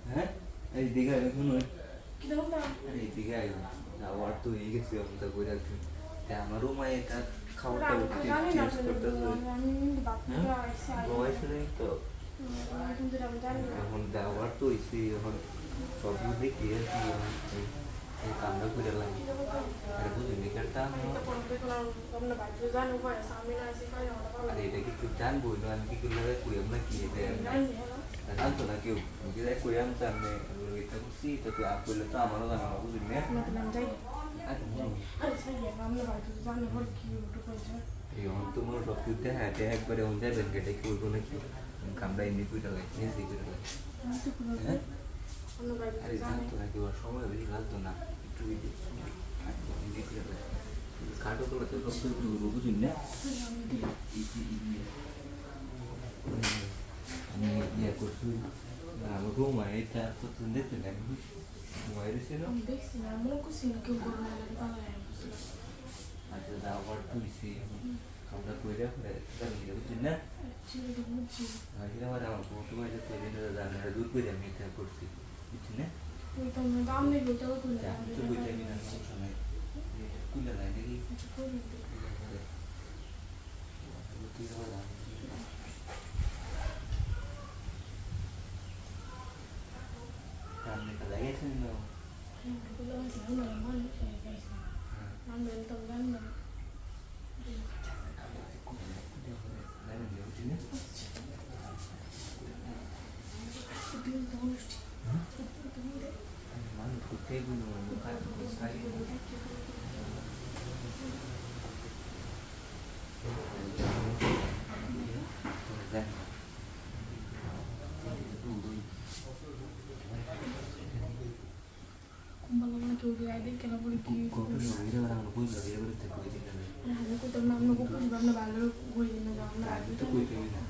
হ্যাঁ এই দিঘা এখন এই দিঘা যাওয়ার তো হয়ে গেছে আমরা করে রাখছি আমারও মায়ের খাবারটা চেঞ্জ করতে বয়স নেই তো এখন যাওয়ার তো হয়েছে এখন সব দেখি আর কি কামড়া করে লাগে আর বুঝিনি কেনটা আর এটা কি তুই জানবো না আমি কি করলে কুড়িয়াম না কি জানতো না কেউ কুড়িয়াম জানবে এটা করছি তো তুই আপ করলে তো আমারও জানা না বুঝলি না এখন তোমার সব কিছু দেখা একবারে অন যাবেন কেটে কি করবো নাকি কামড়া এমনি কুইটা লাগে নিজে করে লাগে আরে জানতো না কেউ সময় বেশি লাগতো না একটু কাটো করে তো সব কিছু বুঝলি না আমি ইয়ে করছি আমার রুম এটা তো তুমি দেখতে না মোবাইলে ছিল দেখছি না মনে করছি না কেউ করোনা লাগে বাংলায় আচ্ছা যাওয়ার তুইছি আমরা কইরা করে জানি বুঝলি না বুঝছি আগে আমার ফটো আছে তৈরি না জানি না দূর করে আমি এটা করছি বুঝলি না ওই তো দাম নেই ওইটাও কইলা তো বুঝতে আমি না সমস্যা নাই কুইলা নাই নাকি তুই হলা কামনে কা লাগাইছেন না ওগুলো আছে না মানে গাইছে নাম দেন তো গান না কেউ আইদিন কেন বলি কি তো নাম নবো খুঁজব আমরা ভালো হয়ে দিন না আমরা আগে তো কইতে না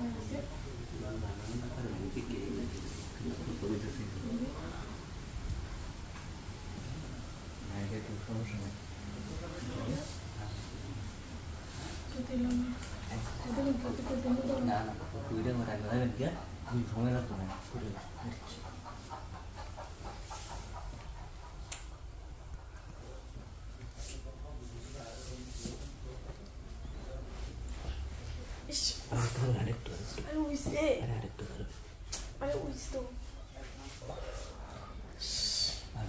সময় লাগতো না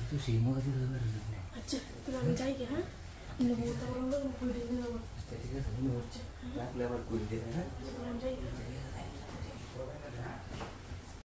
तो सीमा का भी लगा रहा है अच्छा तो हम जाएंगे हां इन लोगों को हम लोग कोई दिन ना अच्छा ठीक है समझ लो लाख लेवल कोई दे है हम जाएंगे